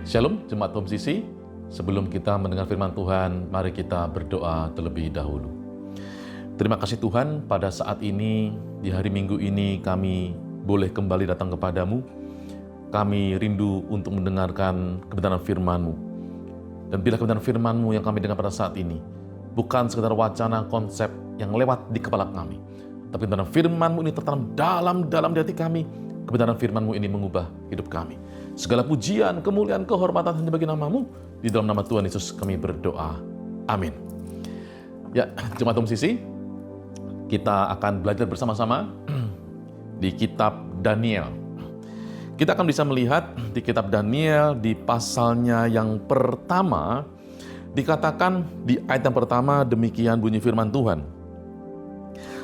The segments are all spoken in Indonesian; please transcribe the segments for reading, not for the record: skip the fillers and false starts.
Shalom, Jemaat Home Sisi. Sebelum kita mendengar firman Tuhan, mari kita berdoa terlebih dahulu. Terima kasih Tuhan, pada saat ini, di hari Minggu ini kami boleh kembali datang kepadamu. Kami rindu untuk mendengarkan kebenaran firman-Mu. Dan bila kebenaran firman-Mu yang kami dengar pada saat ini, bukan sekedar wacana konsep yang lewat di kepala kami, tapi kebenaran firman-Mu ini tertanam dalam di hati kami. Kebenaran firman-Mu ini mengubah hidup kami. Segala pujian, kemuliaan, kehormatan hanya bagi nama-Mu. Di dalam nama Tuhan Yesus kami berdoa. Amin. Ya, Jemaat Home Sisi, kita akan belajar bersama-sama di kitab Daniel. Kita akan bisa melihat di kitab Daniel di pasalnya yang pertama, dikatakan di ayat yang pertama demikian bunyi firman Tuhan.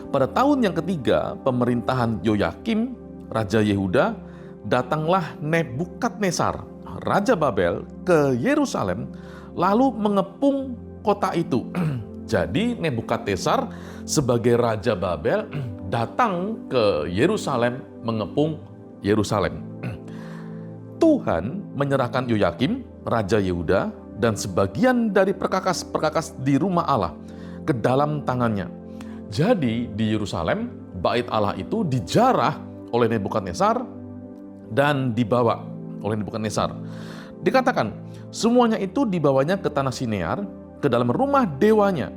Pada tahun yang ketiga pemerintahan Yoyakim, Raja Yehuda, datanglah Nebukadnezar, Raja Babel, ke Yerusalem, lalu mengepung kota itu. Jadi Nebukadnezar sebagai Raja Babel datang ke Yerusalem, mengepung Yerusalem. Tuhan menyerahkan Yoyakim, Raja Yehuda, dan sebagian dari perkakas-perkakas di rumah Allah ke dalam tangannya. Jadi di Yerusalem, bait Allah itu dijarah oleh Nebukadnezar dan dibawa oleh Nebukadnezar. Dikatakan, semuanya itu dibawanya ke tanah Sinear, ke dalam rumah dewanya.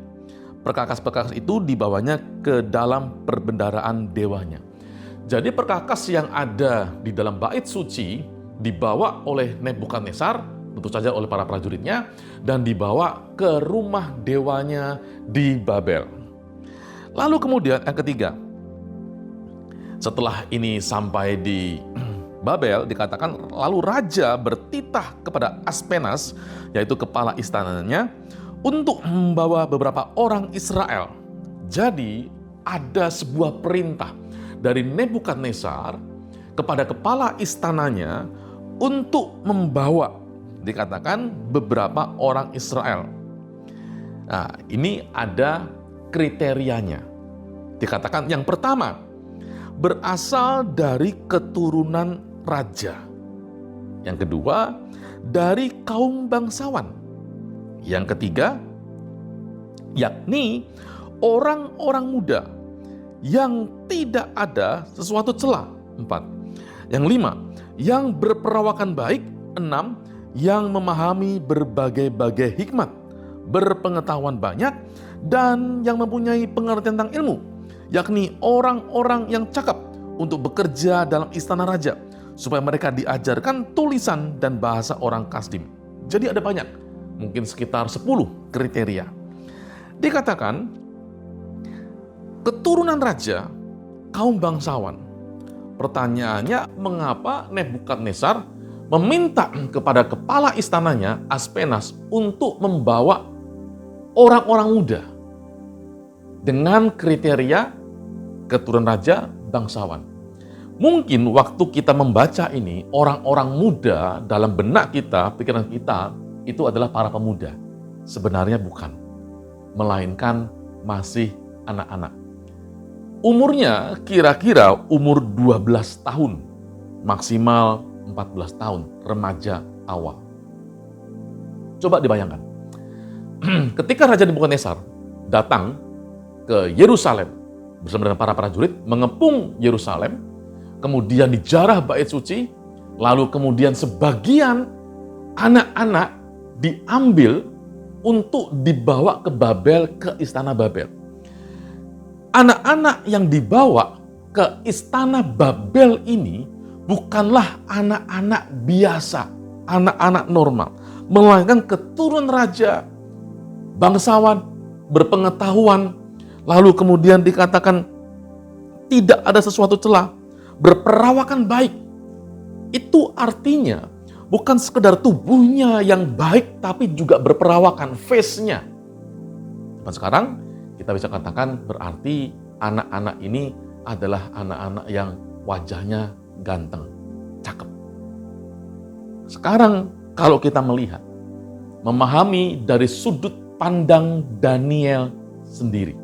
Perkakas-perkakas itu dibawanya ke dalam perbendaharaan dewanya. Jadi perkakas yang ada di dalam bait suci dibawa oleh Nebukadnezar, tentu saja oleh para prajuritnya, dan dibawa ke rumah dewanya di Babel. Lalu kemudian yang ketiga, setelah ini sampai di Babel, dikatakan lalu raja bertitah kepada Aspenas, yaitu kepala istananya, untuk membawa beberapa orang Israel. Jadi ada sebuah perintah dari Nebukadnezar kepada kepala istananya untuk membawa, dikatakan, beberapa orang Israel. Nah, ini ada kriterianya. Dikatakan yang pertama, berasal dari keturunan raja. Yang kedua, dari kaum bangsawan. Yang ketiga, yakni orang-orang muda yang tidak ada sesuatu celah. 4. Yang 5, yang berperawakan baik. 6, yang memahami berbagai-bagai hikmat, berpengetahuan banyak, dan yang mempunyai pengertian tentang ilmu, yakni orang-orang yang cakap untuk bekerja dalam istana raja, supaya mereka diajarkan tulisan dan bahasa orang Kasdim. Jadi ada banyak, mungkin sekitar 10 kriteria. Dikatakan, keturunan raja, kaum bangsawan. Pertanyaannya, mengapa Nebukadnezar meminta kepada kepala istananya, Aspenas, untuk membawa orang-orang muda dengan kriteria keturunan raja, bangsawan? Mungkin waktu kita membaca ini, orang-orang muda dalam benak kita, pikiran kita, itu adalah para pemuda. Sebenarnya bukan, melainkan masih anak-anak. Umurnya kira-kira umur 12 tahun, maksimal 14 tahun, remaja awal. Coba dibayangkan, ketika Raja Nebukadnezar datang ke Yerusalem bersama dengan para prajurit, mengepung Yerusalem, kemudian dijarah bait suci, lalu kemudian sebagian anak-anak diambil untuk dibawa ke Babel, ke istana Babel. Anak-anak yang dibawa ke istana Babel ini bukanlah anak-anak biasa, anak-anak normal, melainkan keturunan raja, bangsawan, berpengetahuan, lalu kemudian dikatakan tidak ada sesuatu celah, berperawakan baik. Itu artinya bukan sekedar tubuhnya yang baik, tapi juga berperawakan, face-nya. Dan sekarang kita bisa katakan berarti anak-anak ini adalah anak-anak yang wajahnya ganteng, cakep. Sekarang kalau kita melihat, memahami dari sudut pandang Daniel sendiri.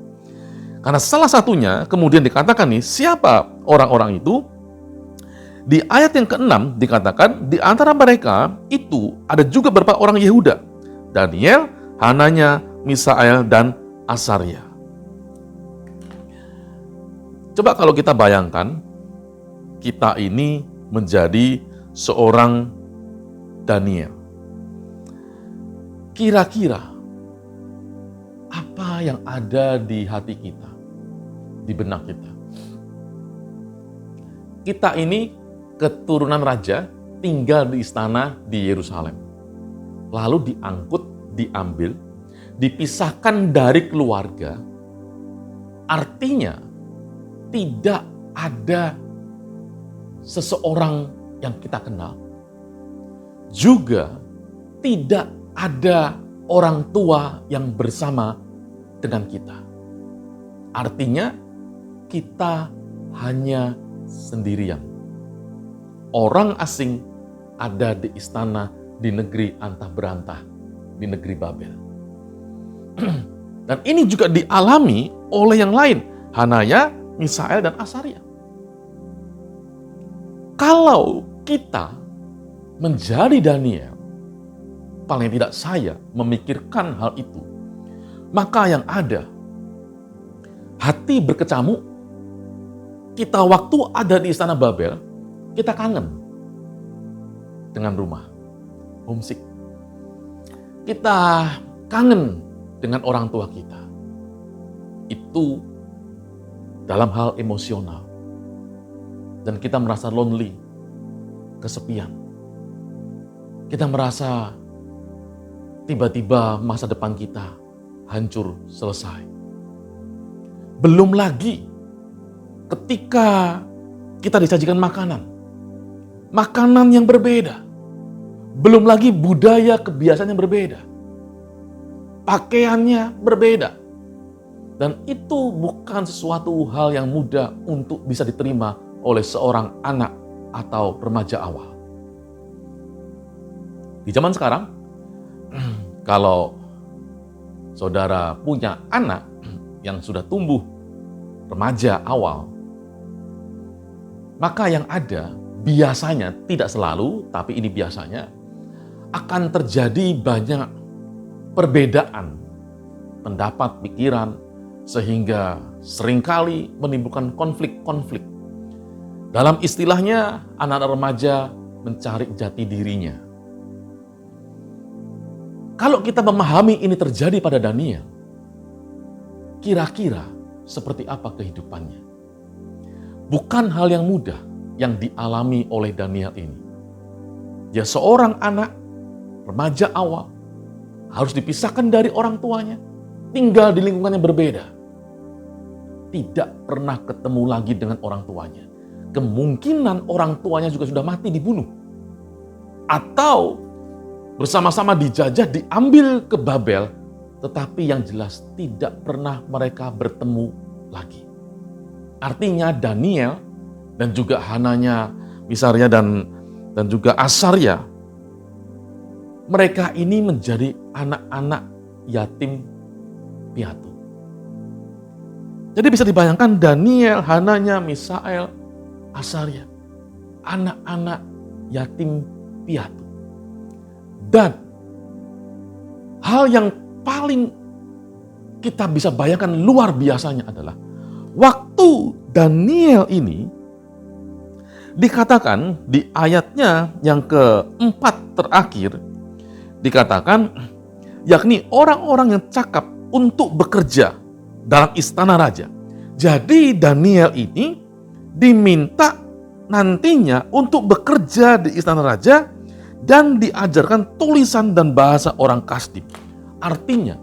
Karena salah satunya kemudian dikatakan nih, siapa orang-orang itu? Di ayat yang ke-6 dikatakan, di antara mereka itu ada juga beberapa orang Yehuda, Daniel, Hananya, Misael, dan Asaria. Coba kalau kita bayangkan, kita ini menjadi seorang Daniel. Kira-kira apa yang ada di hati kita, di benak kita? Kita ini keturunan raja, tinggal di istana di Yerusalem. Lalu diambil, dipisahkan dari keluarga. Artinya, tidak ada seseorang yang kita kenal. Juga tidak ada orang tua yang bersama dengan kita. Artinya, kita hanya sendirian. Orang asing ada di istana di negeri antah berantah, di negeri Babel. Dan ini juga dialami oleh yang lain, Hanaya, Misael, dan Asaria. Kalau kita menjadi Daniel, paling tidak saya memikirkan hal itu, maka yang ada, hati berkecamuk. Kita waktu ada di istana Babel, kita kangen dengan rumah, homesick. Kita kangen dengan orang tua kita. Itu dalam hal emosional. Dan kita merasa lonely, kesepian. Kita merasa tiba-tiba masa depan kita hancur selesai. Belum lagi ketika kita disajikan makanan yang berbeda. Belum lagi budaya kebiasaan yang berbeda. Pakaiannya berbeda. Dan itu bukan sesuatu hal yang mudah untuk bisa diterima oleh seorang anak atau remaja awal. Di zaman sekarang, kalau saudara punya anak yang sudah tumbuh remaja awal, maka yang ada biasanya, tidak selalu, tapi ini biasanya, akan terjadi banyak perbedaan pendapat, pikiran, sehingga seringkali menimbulkan konflik-konflik. Dalam istilahnya, anak-anak remaja mencari jati dirinya. Kalau kita memahami ini terjadi pada Daniel, kira-kira seperti apa kehidupannya? Bukan hal yang mudah yang dialami oleh Daniel ini. Dia seorang anak remaja awal, harus dipisahkan dari orang tuanya, tinggal di lingkungan yang berbeda. Tidak pernah ketemu lagi dengan orang tuanya. Kemungkinan orang tuanya juga sudah mati, dibunuh. Atau bersama-sama dijajah, diambil ke Babel, tetapi yang jelas tidak pernah mereka bertemu lagi. Artinya Daniel dan juga Hananya, Misaria, dan juga Asaria, mereka ini menjadi anak-anak yatim piatu. Jadi bisa dibayangkan Daniel, Hananya, Misael, Asaria, anak-anak yatim piatu. Dan hal yang paling kita bisa bayangkan luar biasanya adalah waktu Daniel ini dikatakan di ayatnya yang keempat terakhir, dikatakan yakni orang-orang yang cakap untuk bekerja dalam istana raja. Jadi Daniel ini diminta nantinya untuk bekerja di istana raja dan diajarkan tulisan dan bahasa orang Kasdim. Artinya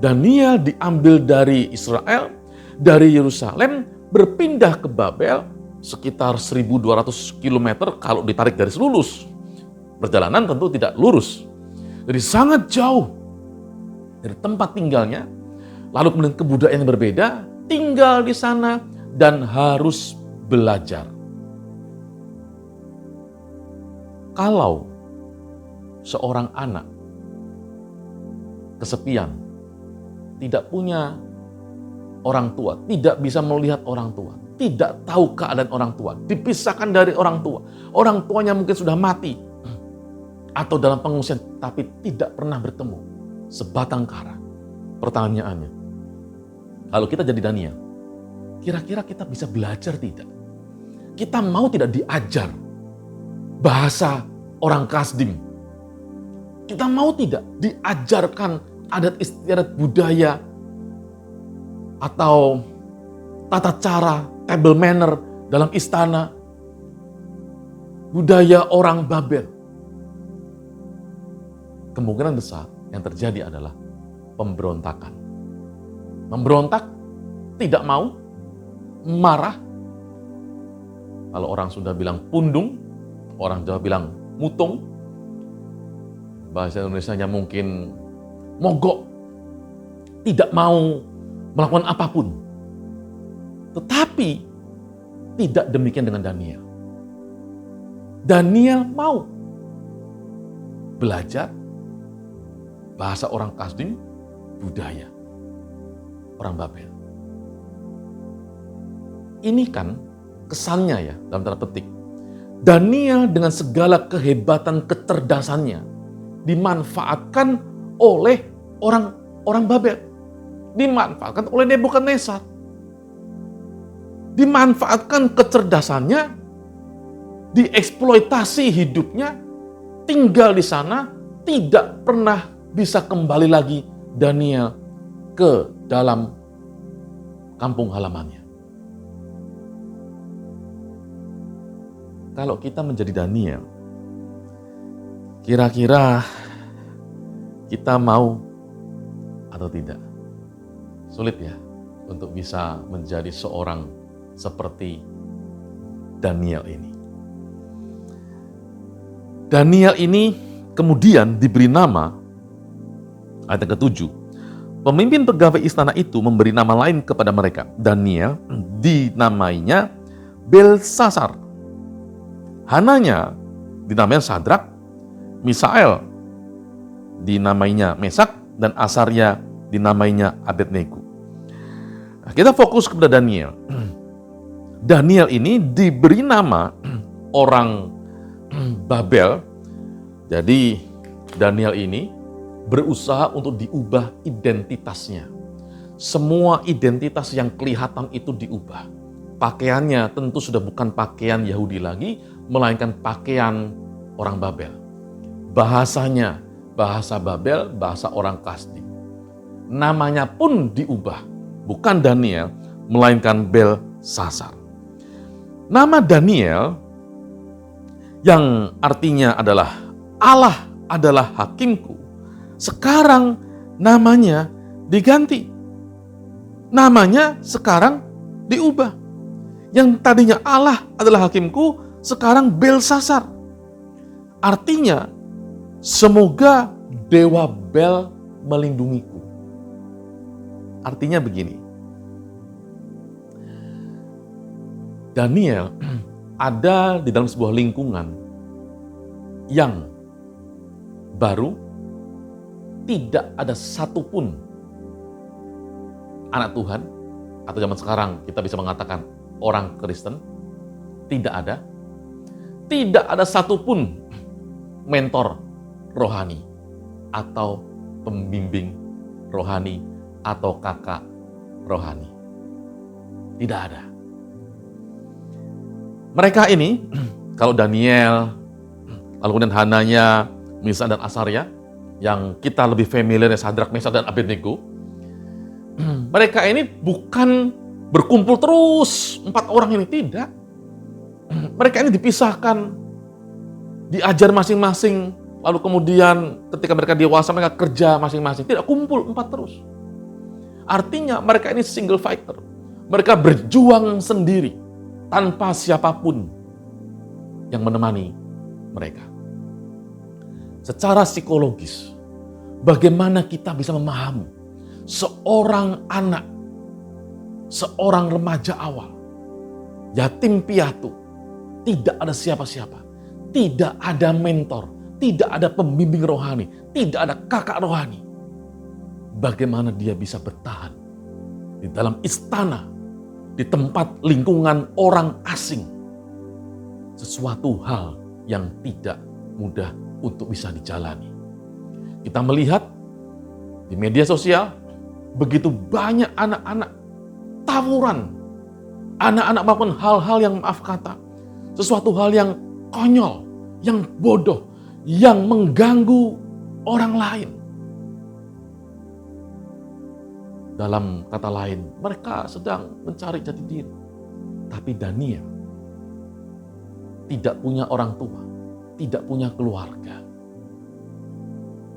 Daniel diambil dari Israel, dari Yerusalem, berpindah ke Babel, sekitar 1.200 km kalau ditarik garis lurus. Perjalanan tentu tidak lurus. Jadi sangat jauh dari tempat tinggalnya, lalu kemudian kebudayaan yang berbeda, tinggal di sana dan harus belajar. Kalau seorang anak kesepian, tidak punya orang tua, tidak bisa melihat orang tua, tidak tahu keadaan orang tua, dipisahkan dari orang tua. Orang tuanya mungkin sudah mati atau dalam pengungsian, tapi tidak pernah bertemu sebatang kara. Pertanyaannya, kalau kita jadi Daniel, kira-kira kita bisa belajar tidak? Kita mau tidak diajar bahasa orang Kasdim? Kita mau tidak diajarkan adat istiadat budaya atau tata cara, table manner dalam istana, budaya orang Babel? Kemungkinan besar yang terjadi adalah pemberontakan. Memberontak, tidak mau, marah. Kalau orang Sunda bilang pundung, orang Jawa bilang mutung. Bahasa Indonesianya mungkin mogok, tidak mau melakukan apapun. Tetapi tidak demikian dengan Daniel. Daniel mau belajar bahasa orang Kasdim, budaya orang Babel. Ini kan kesannya ya, dalam tanda petik. Daniel dengan segala kehebatan kecerdasannya dimanfaatkan oleh orang Babel. Dimanfaatkan oleh Nebukadnezar. Dimanfaatkan kecerdasannya, dieksploitasi hidupnya, tinggal di sana, tidak pernah bisa kembali lagi Daniel ke dalam kampung halamannya. Kalau kita menjadi Daniel, kira-kira kita mau atau tidak? Sulit ya untuk bisa menjadi seorang seperti Daniel ini. Daniel ini kemudian diberi nama, ayat yang ke-7, pemimpin pegawai istana itu memberi nama lain kepada mereka. Daniel dinamainya Belsasar. Hananya dinamainya Sadrak, Misael dinamainya Mesak, dan Asarya dinamainya Abednego. Nah, kita fokus kepada Daniel. Daniel ini diberi nama orang Babel. Jadi Daniel ini berusaha untuk diubah identitasnya. Semua identitas yang kelihatan itu diubah. Pakaiannya tentu sudah bukan pakaian Yahudi lagi, melainkan pakaian orang Babel. Bahasanya, bahasa Babel, bahasa orang Kasdim. Namanya pun diubah. Bukan Daniel, melainkan Belsasar. Nama Daniel yang artinya adalah Allah adalah hakimku, sekarang namanya diganti. Namanya sekarang diubah. Yang tadinya Allah adalah hakimku, sekarang Belsasar. Artinya, semoga Dewa Bel melindungiku. Artinya begini, Daniel ada di dalam sebuah lingkungan yang baru, tidak ada satupun anak Tuhan, atau zaman sekarang kita bisa mengatakan orang Kristen, tidak ada. Tidak ada satupun mentor rohani, atau pembimbing rohani, atau kakak rohani. Tidak ada. Mereka ini, kalau Daniel, lalu kemudian Hananya, Misa dan Asarya, yang kita lebih familiar Sadrak, Mesak dan Abednego, mereka ini bukan berkumpul terus 4 orang ini, tidak. Mereka ini dipisahkan, diajar masing-masing, lalu kemudian ketika mereka dewasa mereka kerja masing-masing, tidak kumpul 4 terus. Artinya mereka ini single fighter. Mereka berjuang sendiri tanpa siapapun yang menemani mereka. Secara psikologis, bagaimana kita bisa memahami seorang anak, seorang remaja awal, yatim piatu, tidak ada siapa-siapa, tidak ada mentor, tidak ada pembimbing rohani, tidak ada kakak rohani. Bagaimana dia bisa bertahan di dalam istana di tempat lingkungan orang asing. Sesuatu hal yang tidak mudah untuk bisa dijalani. Kita melihat di media sosial begitu banyak anak-anak tawuran. Anak-anak melakukan hal-hal yang maaf kata, sesuatu hal yang konyol, yang bodoh, yang mengganggu orang lain. Dalam kata lain, mereka sedang mencari jati diri. Tapi Daniel tidak punya orang tua, tidak punya keluarga.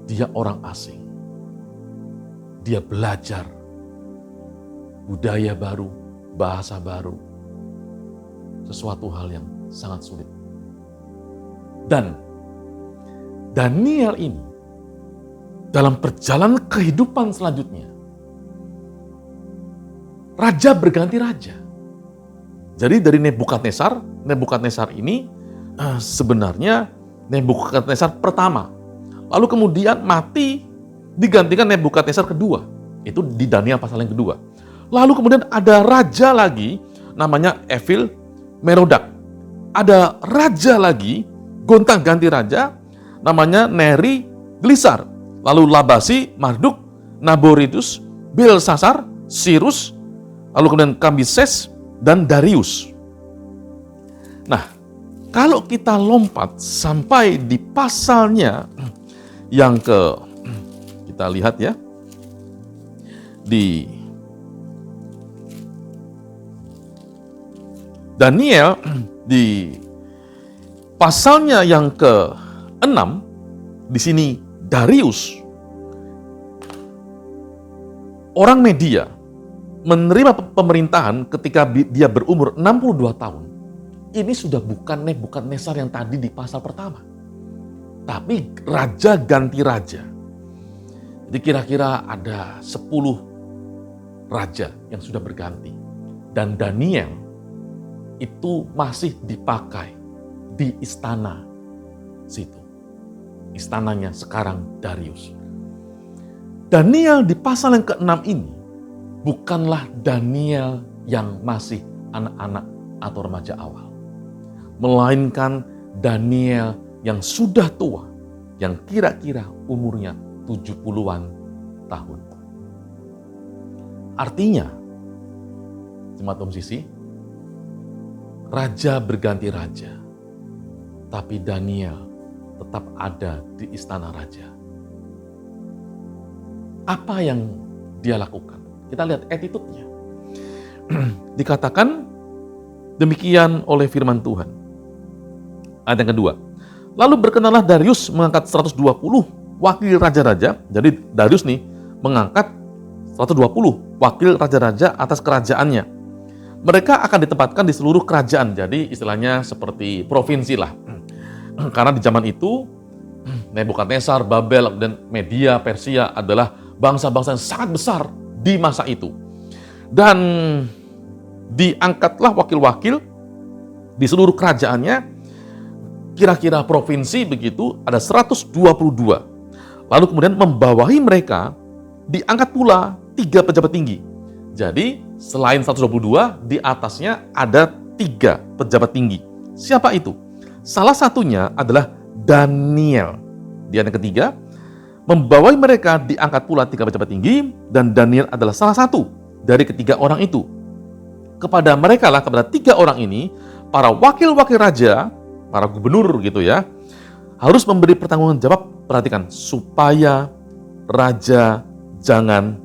Dia orang asing. Dia belajar budaya baru, bahasa baru. Sesuatu hal yang sangat sulit. Dan Daniel ini dalam perjalanan kehidupan selanjutnya, raja berganti raja. Jadi dari Nebukadnezar ini sebenarnya Nebukadnezar pertama. Lalu kemudian mati digantikan Nebukadnezar kedua. Itu di Daniel pasal yang kedua. Lalu kemudian ada raja lagi namanya Evil Merodak. Ada raja lagi, gonta-ganti raja namanya Neri Glisar. Lalu Labasi, Marduk, Naboridus, Belsasar, Sirus, lalu kemudian Kambises, dan Darius. Nah, kalau kita lompat sampai di pasalnya yang kita lihat ya, di Daniel, di pasalnya yang ke-6, di sini Darius, orang Media, menerima pemerintahan ketika dia berumur 62 tahun. Ini sudah bukan Nebukadnezar yang tadi di pasal pertama. Tapi raja ganti raja. Jadi kira-kira ada 10 raja yang sudah berganti. Dan Daniel itu masih dipakai di istana situ. Istananya sekarang Darius. Daniel di pasal yang ke-6 ini bukanlah Daniel yang masih anak-anak atau remaja awal. Melainkan Daniel yang sudah tua, yang kira-kira umurnya 70-an tahun. Artinya, jemaat Sisi, raja berganti raja, tapi Daniel tetap ada di istana raja. Apa yang dia lakukan? Kita lihat attitude-nya. Dikatakan demikian oleh firman Tuhan. Ayat yang kedua. Lalu berkenanlah Darius mengangkat 120 wakil raja-raja. Jadi Darius nih mengangkat 120 wakil raja-raja atas kerajaannya. Mereka akan ditempatkan di seluruh kerajaan. Jadi istilahnya seperti provinsi lah. Karena di zaman itu Nebukadnezar, Babel, dan Media, Persia adalah bangsa-bangsa yang sangat besar di masa itu. Dan diangkatlah wakil-wakil di seluruh kerajaannya, kira-kira provinsi begitu, ada 122. Lalu kemudian membawahi mereka, diangkat pula 3 pejabat tinggi. Jadi selain 122, di atasnya ada 3 pejabat tinggi. Siapa itu? Salah satunya adalah Daniel. Di ayat yang ketiga, membawahi mereka diangkat pula 3 pejabat tinggi, dan Daniel adalah salah satu dari ketiga orang itu. Kepada mereka lah, kepada 3 orang ini, para wakil-wakil raja, para gubernur gitu ya, harus memberi pertanggungjawab, perhatikan, supaya raja jangan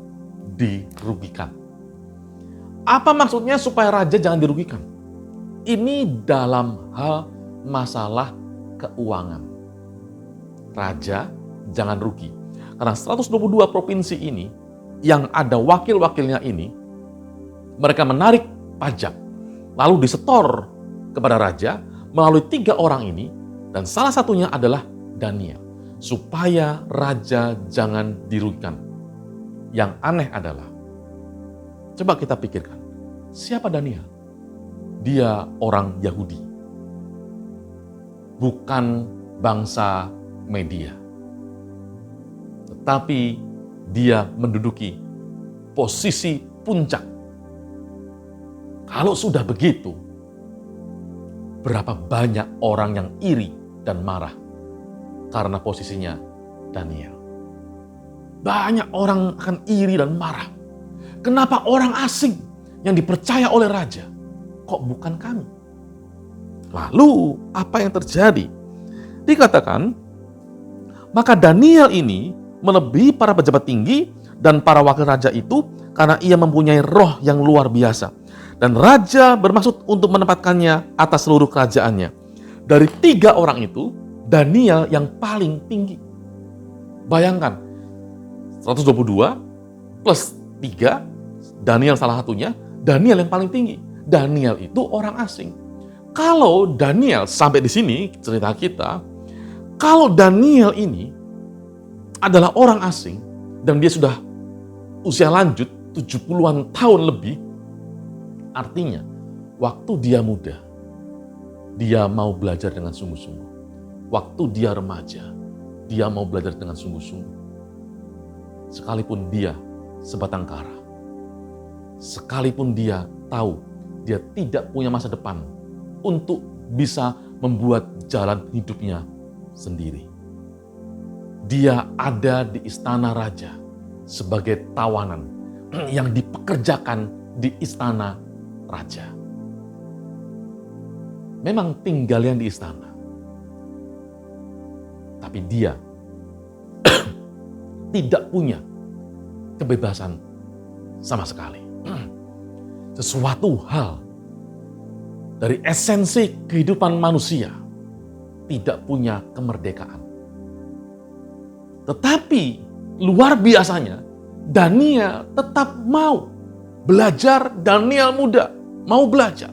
dirugikan. Apa maksudnya supaya raja jangan dirugikan? Ini dalam hal masalah keuangan. Raja jangan rugi. Karena 122 provinsi ini, yang ada wakil-wakilnya ini, mereka menarik pajak, lalu disetor kepada raja melalui 3 orang ini, dan salah satunya adalah Daniel. Supaya raja jangan dirugikan. Yang aneh adalah, coba kita pikirkan, siapa Daniel? Dia orang Yahudi. Bukan bangsa Media. Tetapi dia menduduki posisi puncak Kalau sudah begitu, berapa banyak orang yang iri dan marah karena posisinya Daniel. Banyak orang akan iri dan marah. Kenapa orang asing yang dipercaya oleh raja, kok bukan kami? Lalu apa yang terjadi? Dikatakan, maka Daniel ini melebihi para pejabat tinggi dan para wakil raja itu karena ia mempunyai roh yang luar biasa. Dan raja bermaksud untuk menempatkannya atas seluruh kerajaannya. Dari 3 orang itu, Daniel yang paling tinggi. Bayangkan, 122 plus 3, Daniel salah satunya, Daniel yang paling tinggi. Daniel itu orang asing. Kalau Daniel, sampai di sini cerita kita, kalau Daniel ini adalah orang asing, dan dia sudah usia lanjut, 70-an tahun lebih, artinya waktu dia muda, dia mau belajar dengan sungguh-sungguh. Waktu dia remaja, dia mau belajar dengan sungguh-sungguh. Sekalipun dia sebatang kara, sekalipun dia tahu dia tidak punya masa depan untuk bisa membuat jalan hidupnya sendiri. Dia ada di istana raja sebagai tawanan yang dipekerjakan di istana raja. Memang tinggalnya di istana, tapi dia tidak punya kebebasan sama sekali. Sesuatu hal dari esensi kehidupan manusia tidak punya kemerdekaan. Tetapi luar biasanya, Daniel tetap mau belajar. Daniel muda, mau belajar,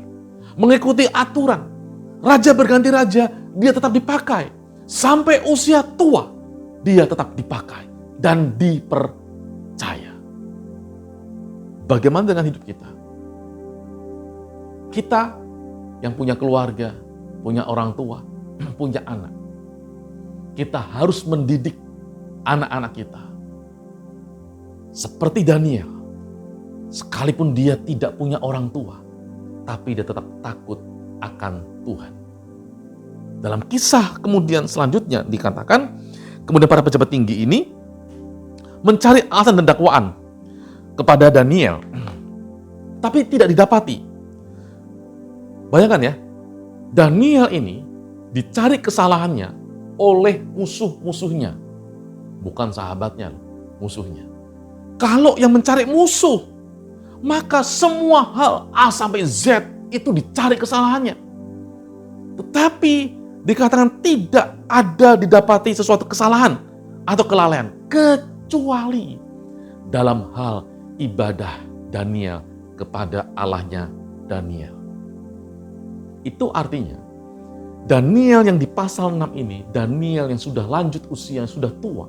mengikuti aturan. Raja berganti raja, dia tetap dipakai. Sampai usia tua, dia tetap dipakai dan dipercaya. Bagaimana dengan hidup kita? Kita yang punya keluarga, punya orang tua, punya anak. Kita harus mendidik anak-anak kita seperti Daniel. Sekalipun dia tidak punya orang tua, tapi dia tetap takut akan Tuhan. Dalam kisah kemudian selanjutnya dikatakan, kemudian para pejabat tinggi ini mencari alasan dan dakwaan kepada Daniel, tapi tidak didapati. Bayangkan ya, Daniel ini dicari kesalahannya oleh musuh-musuhnya. Bukan sahabatnya, musuhnya. Kalau yang mencari musuh, maka semua hal A sampai Z itu dicari kesalahannya. Tetapi dikatakan tidak ada didapati sesuatu kesalahan atau kelalaian, kecuali dalam hal ibadah Daniel kepada Allahnya Daniel. Itu artinya Daniel yang di pasal 6 ini, Daniel yang sudah lanjut usia, yang sudah tua,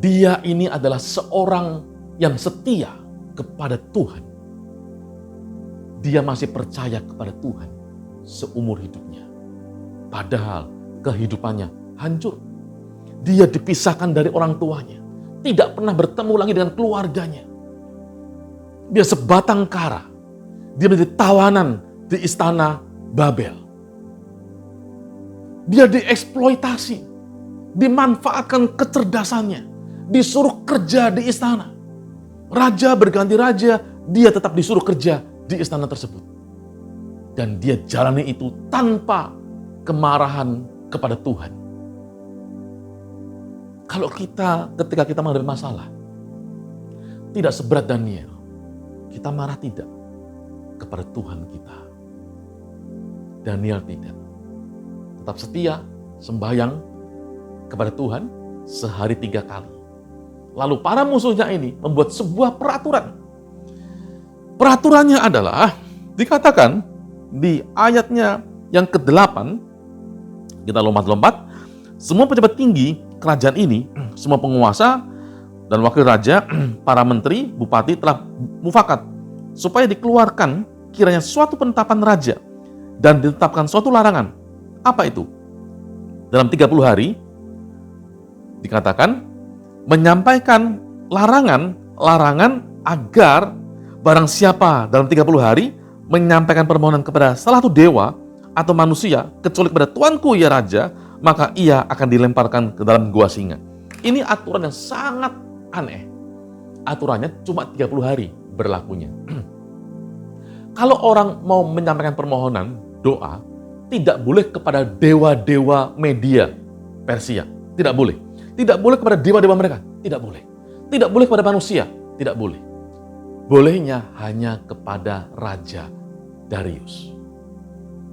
dia ini adalah seorang yang setia kepada Tuhan. Dia masih percaya kepada Tuhan seumur hidupnya. Padahal kehidupannya hancur. Dia dipisahkan dari orang tuanya. Tidak pernah bertemu lagi dengan keluarganya. Dia sebatang kara. Dia menjadi tawanan di istana Babel. Dia dieksploitasi. Dimanfaatkan kecerdasannya. Disuruh kerja di istana. Raja berganti raja, dia tetap disuruh kerja di istana tersebut. Dan dia jalani itu tanpa kemarahan kepada Tuhan. Kalau ketika kita menghadapi masalah, tidak seberat Daniel, kita marah tidak kepada Tuhan kita. Daniel tidak. Tetap setia, sembahyang kepada Tuhan sehari 3 kali. Lalu para musuhnya ini membuat sebuah peraturan. Peraturannya adalah, dikatakan di ayatnya yang ke-8, kita lompat-lompat, semua pejabat tinggi kerajaan ini, semua penguasa dan wakil raja, para menteri, bupati telah mufakat supaya dikeluarkan kiranya suatu penetapan raja dan ditetapkan suatu larangan. Apa itu? Dalam 30 hari menyampaikan larangan agar barang siapa dalam 30 hari menyampaikan permohonan kepada salah satu dewa atau manusia, kecuali kepada Tuanku ya Raja, maka ia akan dilemparkan ke dalam gua singa. Ini aturan yang sangat aneh. Aturannya cuma 30 hari berlakunya. Kalau orang mau menyampaikan permohonan, doa, tidak boleh kepada dewa-dewa media Persia. Tidak boleh. Tidak boleh kepada dewa-dewa mereka. Tidak boleh. Tidak boleh kepada manusia. Tidak boleh. Bolehnya hanya kepada Raja Darius.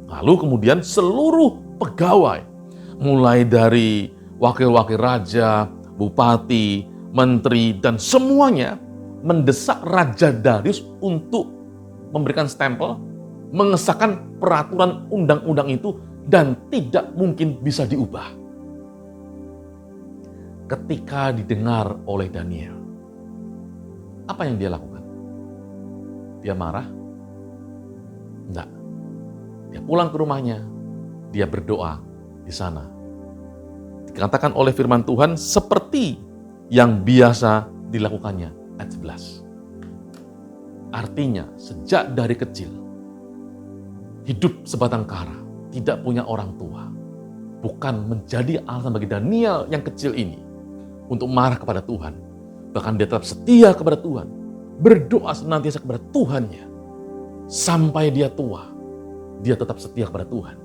Lalu kemudian seluruh pegawai, mulai dari wakil-wakil raja, bupati, menteri, dan semuanya mendesak Raja Darius untuk memberikan stempel, mengesahkan peraturan undang-undang itu dan tidak mungkin bisa diubah. Ketika didengar oleh Daniel, apa yang dia lakukan? Dia marah? Enggak. Dia pulang ke rumahnya, dia berdoa di sana. Dikatakan oleh firman Tuhan seperti yang biasa dilakukannya. Ayat 11. Artinya sejak dari kecil, hidup sebatang kara, tidak punya orang tua, bukan menjadi alasan bagi Daniel yang kecil ini untuk marah kepada Tuhan. Bahkan dia tetap setia kepada Tuhan, berdoa senantiasa kepada Tuhannya. Sampai dia tua, dia tetap setia kepada Tuhan.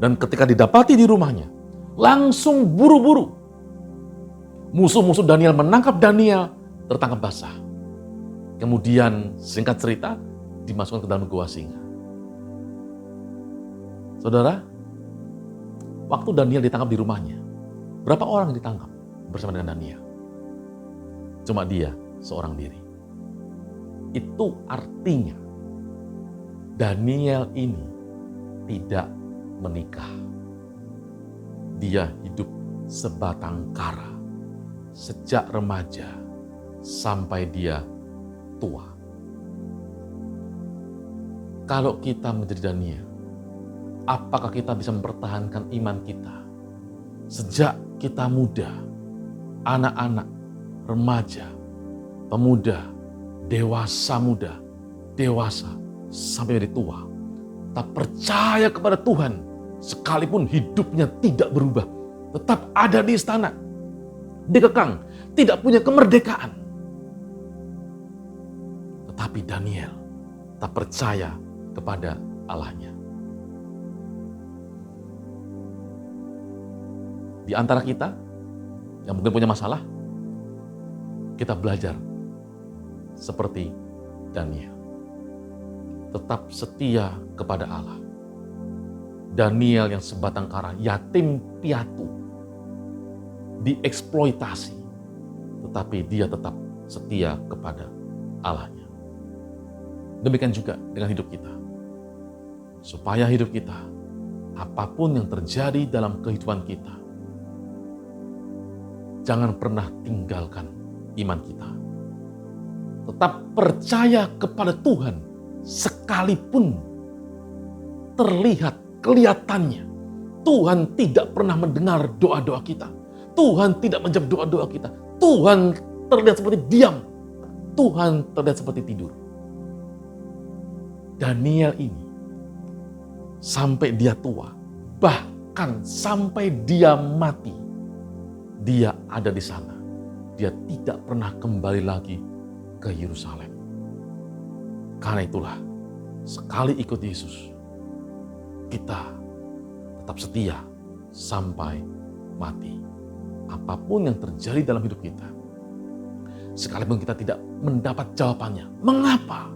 Dan ketika didapati di rumahnya, langsung buru-buru. Musuh-musuh Daniel menangkap Daniel, tertangkap basah. Kemudian singkat cerita, dimasukkan ke dalam gua singa. Saudara, waktu Daniel ditangkap di rumahnya, berapa orang yang ditangkap bersama dengan Daniel? Cuma dia, seorang diri. Itu artinya Daniel ini tidak menikah. Dia hidup sebatang kara sejak remaja sampai dia tua. Kalau kita menjadi Daniel, apakah kita bisa mempertahankan iman kita sejak kita muda, anak-anak, remaja, pemuda, dewasa muda, dewasa, sampai menjadi tua, tak percaya kepada Tuhan, sekalipun hidupnya tidak berubah, tetap ada di istana, dikekang, tidak punya kemerdekaan. Tetapi Daniel tak percaya kepada Allahnya. Di antara kita yang mungkin punya masalah, kita belajar seperti Daniel. Tetap setia kepada Allah. Daniel yang sebatang kara, yatim piatu, dieksploitasi, tetapi dia tetap setia kepada Allahnya. Demikian juga dengan hidup kita. Supaya hidup kita, apapun yang terjadi dalam kehidupan kita, jangan pernah tinggalkan iman kita. Tetap percaya kepada Tuhan, sekalipun terlihat kelihatannya Tuhan tidak pernah mendengar doa-doa kita. Tuhan tidak menjawab doa-doa kita. Tuhan terlihat seperti diam. Tuhan terlihat seperti tidur. Daniel ini sampai dia tua, bahkan sampai dia mati, dia ada di sana. Dia tidak pernah kembali lagi ke Yerusalem. Karena itulah, sekali ikut Yesus, kita tetap setia sampai mati. Apapun yang terjadi dalam hidup kita, sekalipun kita tidak mendapat jawabannya, mengapa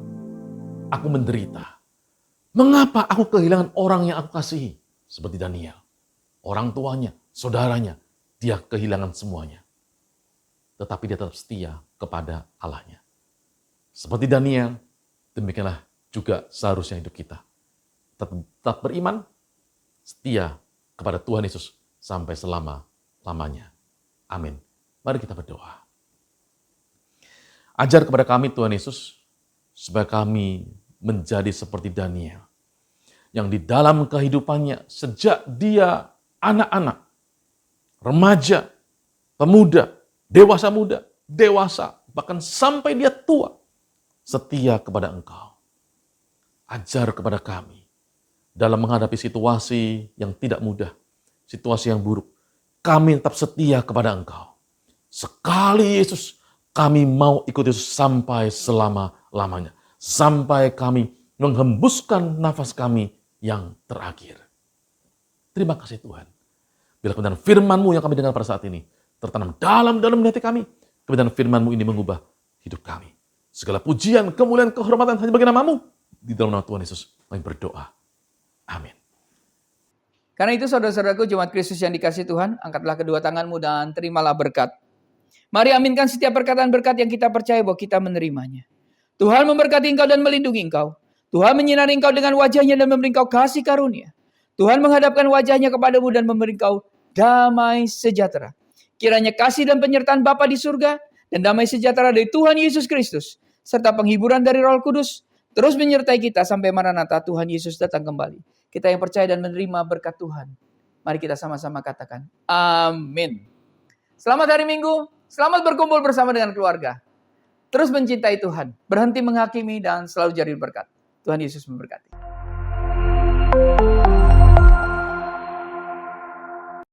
aku menderita? Mengapa aku kehilangan orang yang aku kasihi? Seperti Daniel, orang tuanya, saudaranya, dia kehilangan semuanya. Tetapi dia tetap setia kepada Allahnya. Seperti Daniel, demikianlah juga seharusnya hidup kita. Tetap beriman, setia kepada Tuhan Yesus sampai selama-lamanya. Amin. Mari kita berdoa. Ajar kepada kami Tuhan Yesus, supaya kami menjadi seperti Daniel, yang di dalam kehidupannya sejak dia anak-anak, remaja, pemuda, dewasa muda, dewasa, bahkan sampai dia tua, setia kepada Engkau. Ajar kepada kami dalam menghadapi situasi yang tidak mudah, situasi yang buruk. Kami tetap setia kepada Engkau. Sekali Yesus, kami mau ikut Yesus sampai selama-lamanya. Sampai kami menghembuskan nafas kami yang terakhir. Terima kasih Tuhan. Bila kebenaran firman-Mu yang kami dengar pada saat ini tertanam dalam hati kami, kebenaran firman-Mu ini mengubah hidup kami. Segala pujian, kemuliaan, kehormatan hanya bagi nama-Mu. Di dalam nama Tuhan Yesus, kami berdoa. Amin. Karena itu saudara-saudaraku jemaat Kristus yang dikasihi Tuhan, angkatlah kedua tanganmu dan terimalah berkat. Mari aminkan setiap perkataan berkat yang kita percaya bahwa kita menerimanya. Tuhan memberkati engkau dan melindungi engkau. Tuhan menyinari engkau dengan wajahnya dan memberi engkau kasih karunia. Tuhan menghadapkan wajahnya kepadamu dan memberi engkau damai sejahtera. Kiranya kasih dan penyertaan Bapa di surga dan damai sejahtera dari Tuhan Yesus Kristus serta penghiburan dari Roh Kudus terus menyertai kita sampai Maranatha Tuhan Yesus datang kembali. Kita yang percaya dan menerima berkat Tuhan, mari kita sama-sama katakan, amin. Selamat hari Minggu, selamat berkumpul bersama dengan keluarga. Terus mencintai Tuhan, berhenti menghakimi dan selalu jadi berkat. Tuhan Yesus memberkati.